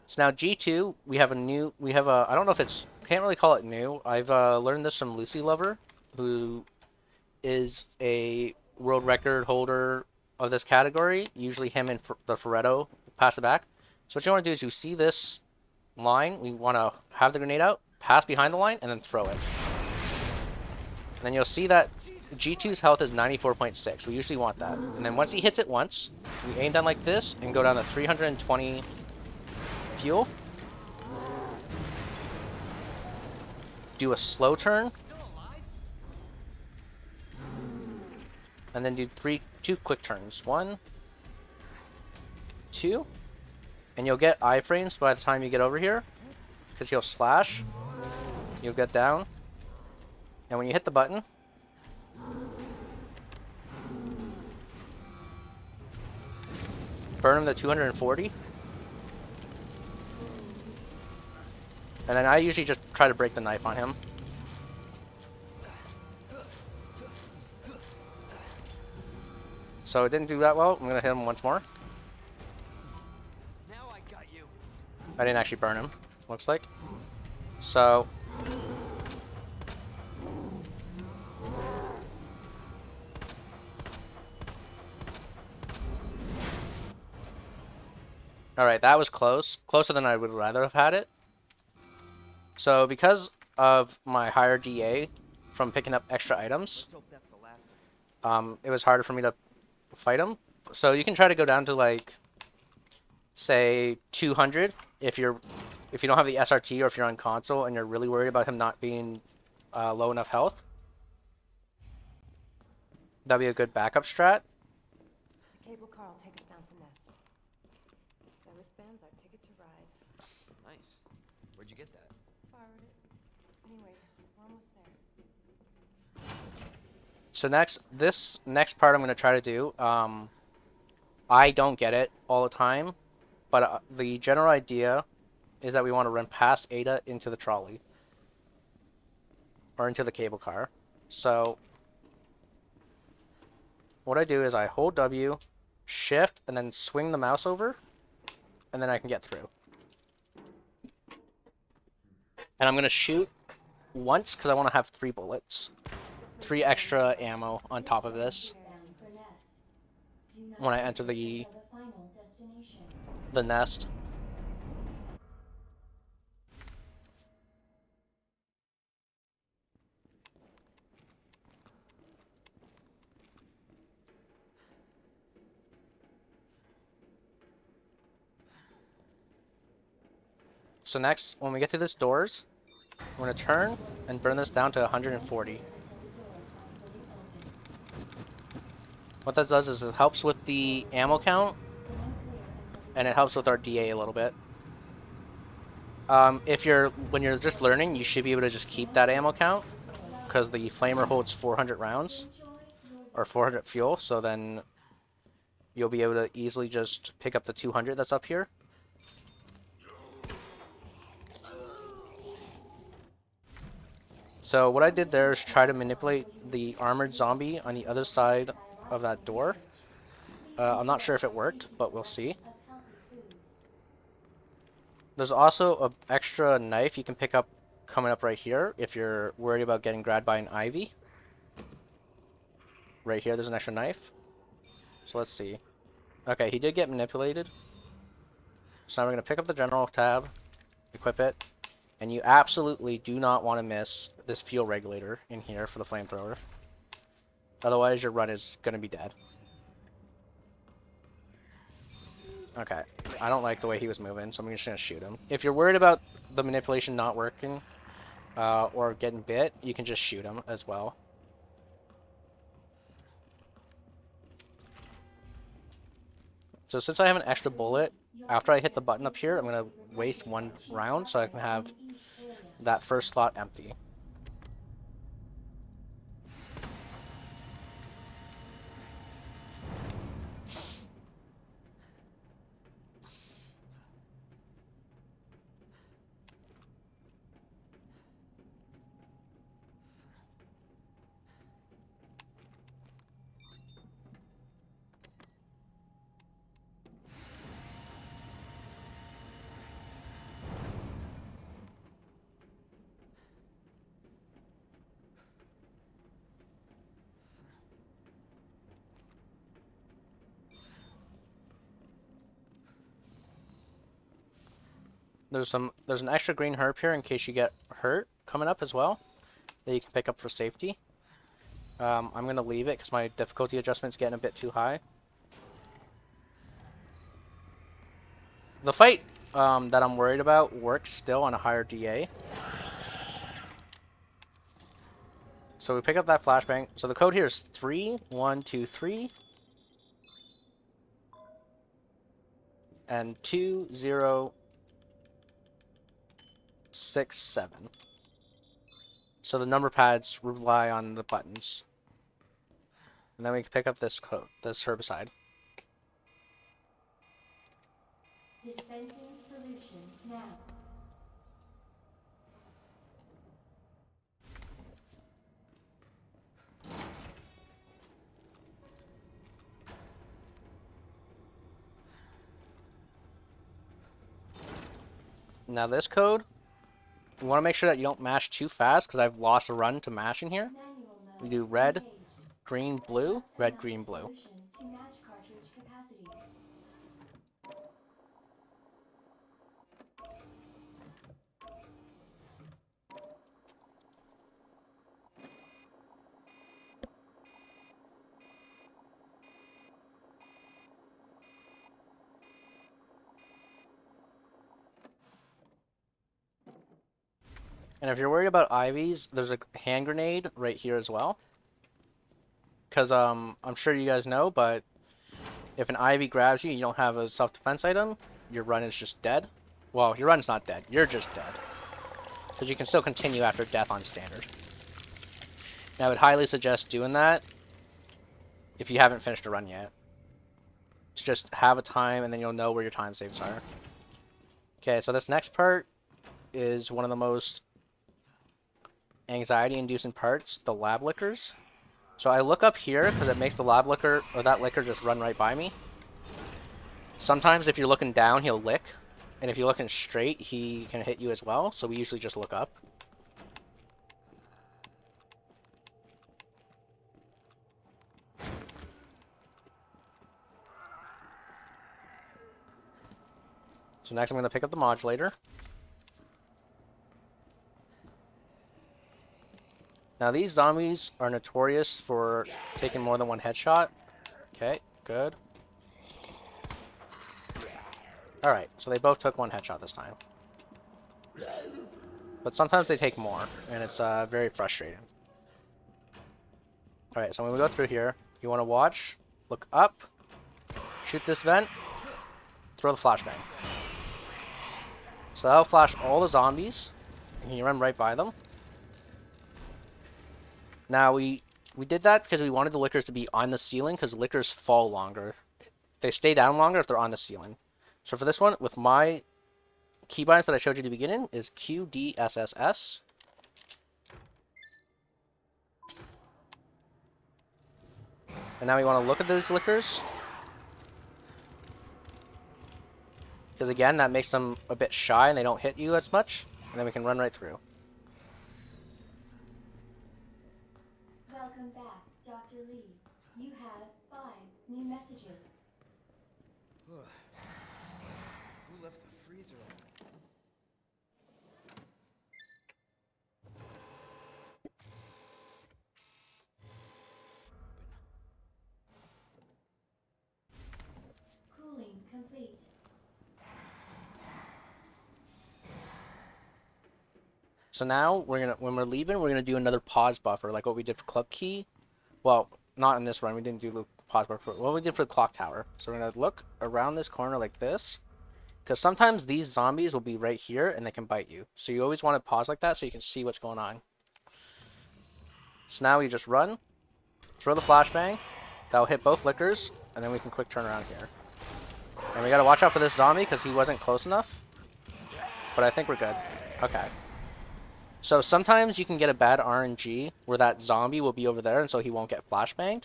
So now G2, we have a, I don't know if it's, can't really call it new. I've learned this from Lucy Lover, who is a world record holder of this category. Usually him and the Ferretto pass it back. So what you want to do is you see this line, we want to have the grenade out, pass behind the line, and then throw it. And then you'll see that G2's health is 94.6. We usually want that. And then once he hits it once, we aim down like this and go down to 320 fuel. Do a slow turn. And then do two quick turns. 1, 2. And you'll get iframes by the time you get over here. Because he'll slash. You'll get down. And when you hit the button, burn him to 240. And then I usually just try to break the knife on him. So it didn't do that well. I'm going to hit him once more. Now I got you. I didn't actually burn him, looks like. So alright, that was close. Closer than I would rather have had it. So because of my higher DA from picking up extra items, Let's hope that's the last one. it was harder for me to fight him. So you can try to go down to like, say 200 if you don't have the SRT or if you're on console and you're really worried about him not being low enough health. That'd be a good backup strat. Cable car will take us down to Nest. The wristband's our ticket to ride. Nice. Where'd you get that? Borrowed it. Anyway, we're almost there. So this next part I'm going to try to do, I don't get it all the time, but the general idea is that we want to run past Ada into the trolley. Or into the cable car. So what I do is I hold W, shift, and then swing the mouse over, and then I can get through. And I'm going to shoot once because I want to have 3 bullets. 3 extra ammo on top of this when I enter the nest. So next, when we get to this doors, I'm going to turn and burn this down to 140. What that does is it helps with the ammo count, and it helps with our DA a little bit. When you're just learning, you should be able to just keep that ammo count, because the flamer holds 400 rounds, or 400 fuel, so then you'll be able to easily just pick up the 200 that's up here. So what I did there is try to manipulate the armored zombie on the other side of that door. I'm not sure if it worked, but we'll see. There's also an extra knife you can pick up coming up right here if you're worried about getting grabbed by an ivy. Right here, there's an extra knife. So let's see. Okay, he did get manipulated. So now we're going to pick up the general tab, equip it, and you absolutely do not want to miss this fuel regulator in here for the flamethrower. Otherwise, your run is going to be dead. Okay, I don't like the way he was moving, so I'm just going to shoot him. If you're worried about the manipulation not working, or getting bit, you can just shoot them as well. So since I have an extra bullet, after I hit the button up here, I'm going to waste 1 round so I can have that first slot empty. There's an extra green herb here in case you get hurt coming up as well that you can pick up for safety. I'm gonna leave it because my difficulty adjustment's getting a bit too high. The fight that I'm worried about works still on a higher DA. So we pick up that flashbang. So the code here is 3123 and 2067. So the number pads rely on the buttons. And then we can pick up this code, this herbicide. Dispensing solution now. Now this code, you want to make sure that you don't mash too fast because I've lost a run to mash in here. Manual mode. We do red, Engaged. green, blue, Adjust red, amount green, of blue. solution to match cartridge capacity. And if you're worried about IVs, there's a hand grenade right here as well. Because I'm sure you guys know, but if an IV grabs you, you don't have a self-defense item, your run is just dead. Well, your run's not dead. You're just dead. Because you can still continue after death on standard. And I would highly suggest doing that if you haven't finished a run yet. To just have a time, and then you'll know where your time saves are. Okay, so this next part is one of the most anxiety-inducing parts, the lab lickers. So I look up here because it makes the lab licker, or that licker, just run right by me. Sometimes if you're looking down, he'll lick. And if you're looking straight, he can hit you as well. So we usually just look up. So next I'm going to pick up the modulator. Now these zombies are notorious for taking more than one headshot. Okay, good. Alright, so they both took one headshot this time. But sometimes they take more, and it's very frustrating. Alright, so when we go through here, you want to watch, look up, shoot this vent, throw the flashbang. So that'll flash all the zombies, and you run right by them. Now, we did that because we wanted the lickers to be on the ceiling, because lickers fall longer. They stay down longer if they're on the ceiling. So for this one, with my keybinds that I showed you at the beginning, is QDSSS. And now we want to look at those lickers. Because again, that makes them a bit shy and they don't hit you as much. And then we can run right through. Welcome back, Dr. Lee. You have 5 new messages. Who left the freezer on? Cooling complete. So now when we're leaving, we're gonna do another pause buffer, like what we did for Club Key. Well, not in this run. We didn't do the pause buffer. What we did for the clock tower. So we're gonna look around this corner like this, because sometimes these zombies will be right here and they can bite you. So you always want to pause like that so you can see what's going on. So now we just run, throw the flashbang. That'll hit both flickers, and then we can quick turn around here. And we gotta watch out for this zombie because he wasn't close enough. But I think we're good. Okay. So sometimes you can get a bad RNG where that zombie will be over there and so he won't get flashbanged.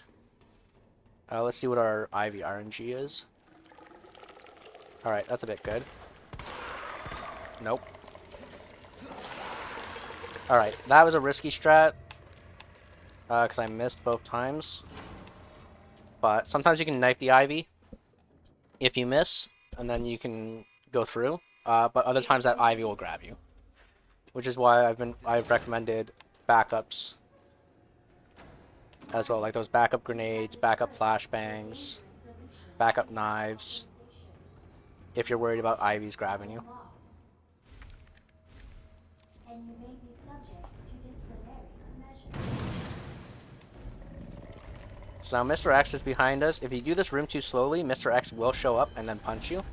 Let's see what our Ivy RNG is. Alright, that's a bit good. Nope. Alright, that was a risky strat. Because I missed both times. But sometimes you can knife the Ivy if you miss, and then you can go through. But other times that Ivy will grab you. Which is why I've recommended backups as well, like those backup grenades, backup flashbangs, backup knives, if you're worried about Ivies grabbing you. And you may be subject to disciplinary measures. So now Mr. X is behind us. If you do this room too slowly, Mr. X will show up and then punch you.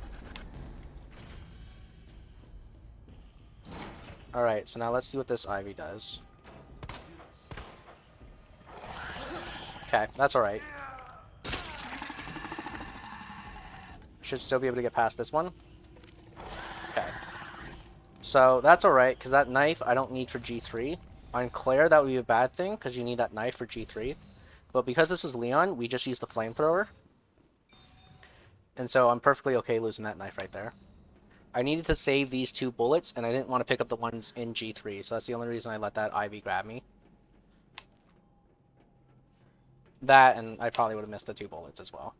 Alright, so now let's see what this Ivy does. Okay, that's alright. Should still be able to get past this one. Okay. So that's alright, because that knife I don't need for G3. On Claire, that would be a bad thing, because you need that knife for G3. But because this is Leon, we just use the flamethrower. And so I'm perfectly okay losing that knife right there. I needed to save these 2 bullets, and I didn't want to pick up the ones in G3, so that's the only reason I let that Ivy grab me. That, and I probably would have missed the 2 bullets as well.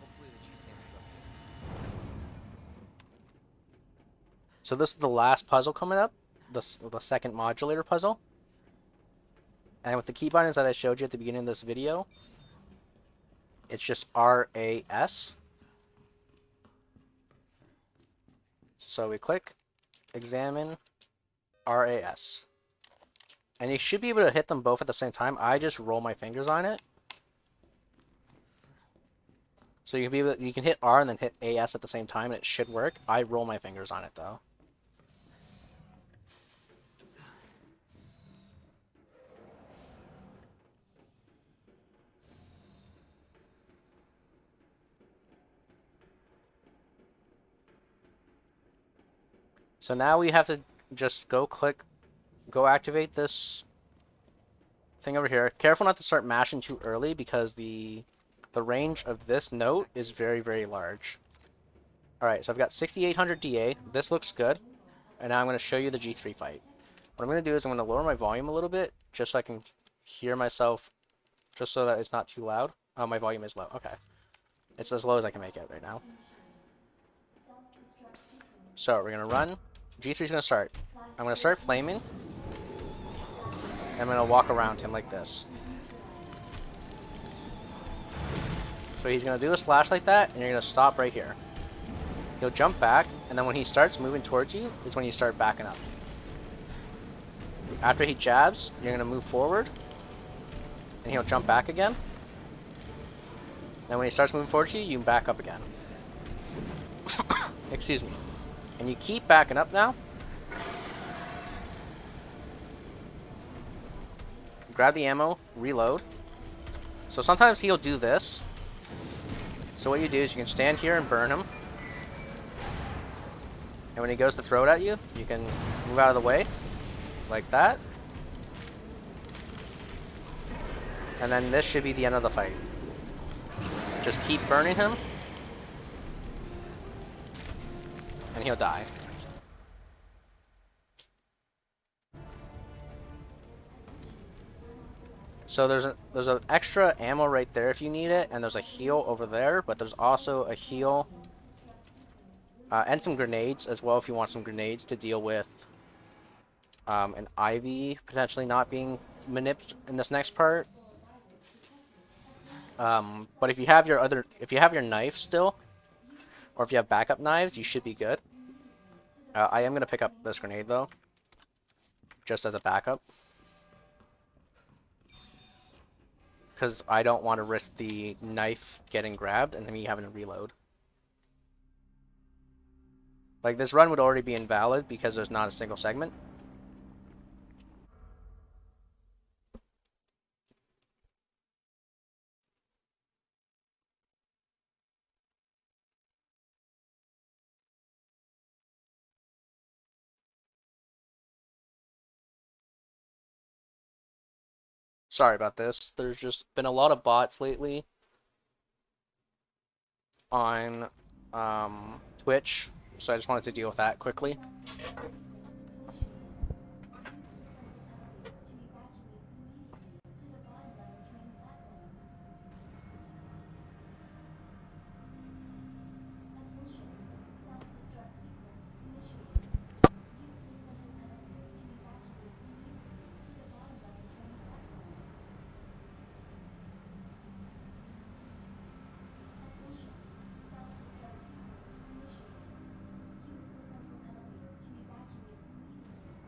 Hopefully the G sample's up here. So this is the last puzzle coming up, the second modulator puzzle. And with the keybinds that I showed you at the beginning of this video, it's just RAS. So we click, examine, RAS. And you should be able to hit them both at the same time. I just roll my fingers on it. So you can be able to, you can hit R and then hit AS at the same time and it should work. I roll my fingers on it though. So now we have to just go activate this thing over here. Careful not to start mashing too early because the range of this note is very, very large. Alright, so I've got 6800 DA. This looks good. And now I'm going to show you the G3 fight. What I'm going to do is I'm going to lower my volume a little bit just so I can hear myself, just so that it's not too loud. Oh, my volume is low. Okay. It's as low as I can make it right now. So we're going to run. G3 is going to start. I'm going to start flaming. I'm going to walk around him like this. So he's going to do a slash like that, and you're going to stop right here. He'll jump back, and then when he starts moving towards you is when you start backing up. After he jabs, you're going to move forward, and he'll jump back again. And when he starts moving forward to you, you can back up again. Excuse me. And you keep backing up now. Grab the ammo, reload. So sometimes he'll do this. So what you do is you can stand here and burn him. And when he goes to throw it at you, you can move out of the way. Like that. And then this should be the end of the fight. Just keep burning him. And he'll die. So there's an extra ammo right there if you need it, and there's a heal over there, but there's also a heal and some grenades as well if you want some grenades to deal with an Ivy potentially not being manipped in this next part. But if you have your knife still, or if you have backup knives, you should be good. I am gonna pick up this grenade though, just as a backup, because I don't want to risk the knife getting grabbed and me having to reload. Like, this run would already be invalid because there's not a single segment. Sorry about this. There's just been a lot of bots lately on Twitch, so I just wanted to deal with that quickly.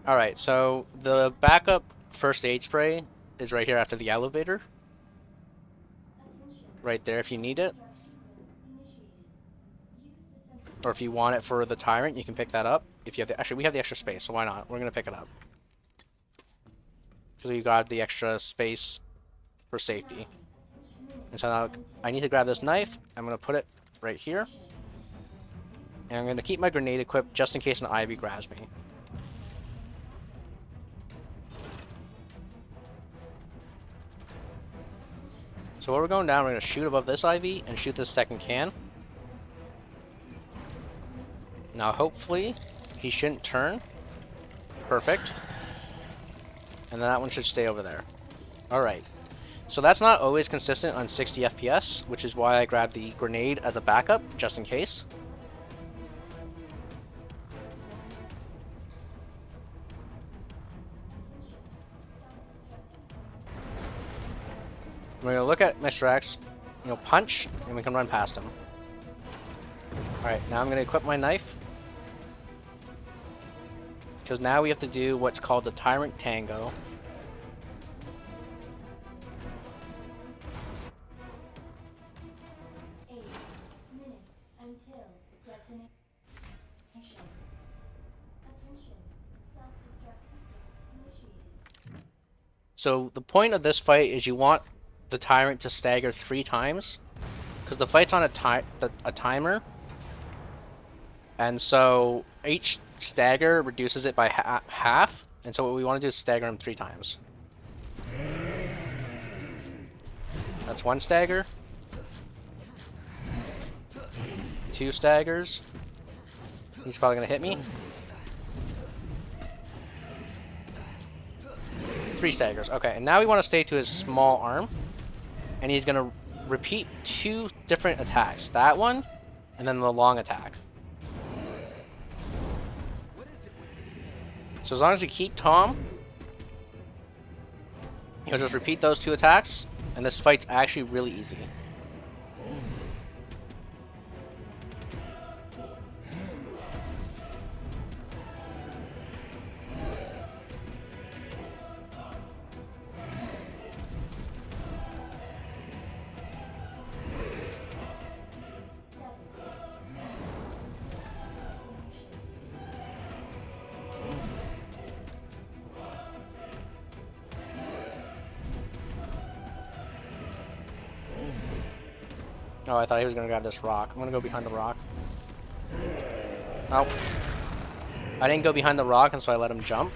Alright, so the backup first aid spray is right here after the elevator. Right there if you need it. Or if you want it for the Tyrant, you can pick that up. If you have the, actually, we have the extra space, so why not? We're gonna pick it up. Because we got the extra space for safety. And so now I need to grab this knife. I'm gonna put it right here. And I'm gonna keep my grenade equipped just in case an Ivy grabs me. So while we're going down, we're going to shoot above this Ivy and shoot this second can. Now hopefully he shouldn't turn. Perfect. And then that one should stay over there. Alright. So that's not always consistent on 60 FPS, which is why I grabbed the grenade as a backup, just in case. We're going to look at Mr. X, punch, and we can run past him. Alright, now I'm going to equip my knife. Because now we have to do what's called the Tyrant Tango. So the point of this fight is you want the Tyrant to stagger 3 times, because the fight's on a timer, and so each stagger reduces it by half, and so what we want to do is stagger him 3 times. That's 1 stagger, 2 staggers. He's probably gonna hit me. 3 staggers. Okay, and now we want to stay to his small arm. And he's going to repeat 2 different attacks. That one, and then the long attack. So as long as you keep Tom, he'll just repeat those 2 attacks. And this fight's actually really easy. Oh, I thought he was going to grab this rock. I'm going to go behind the rock. Oh. I didn't go behind the rock, and so I let him jump.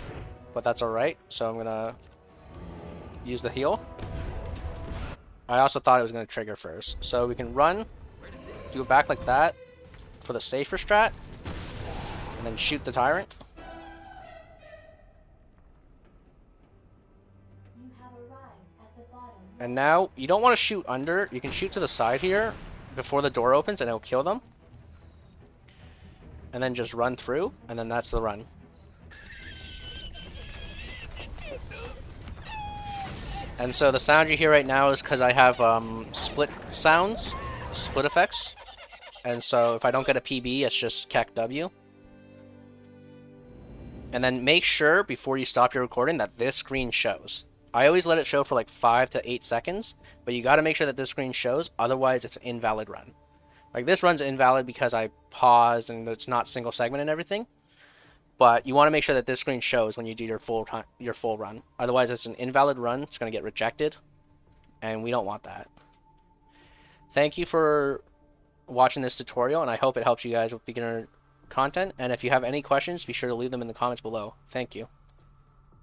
But that's alright. So I'm going to use the heal. I also thought it was going to trigger first. So we can run, do it back like that for the safer strat, and then shoot the Tyrant. And now, you don't want to shoot under. You can shoot to the side here before the door opens and it'll kill them. And then just run through, and then that's the run. And so the sound you hear right now is because I have split sounds, split effects. And so if I don't get a PB, it's just KEK W. And then make sure before you stop your recording that this screen shows. I always let it show for like 5 to 8 seconds, but you got to make sure that this screen shows, otherwise it's an invalid run. Like this run's invalid because I paused and it's not single segment and everything. But you want to make sure that this screen shows when you do your full run. Otherwise it's an invalid run, it's going to get rejected, and we don't want that. Thank you for watching this tutorial, and I hope it helps you guys with beginner content. And if you have any questions, be sure to leave them in the comments below. Thank you.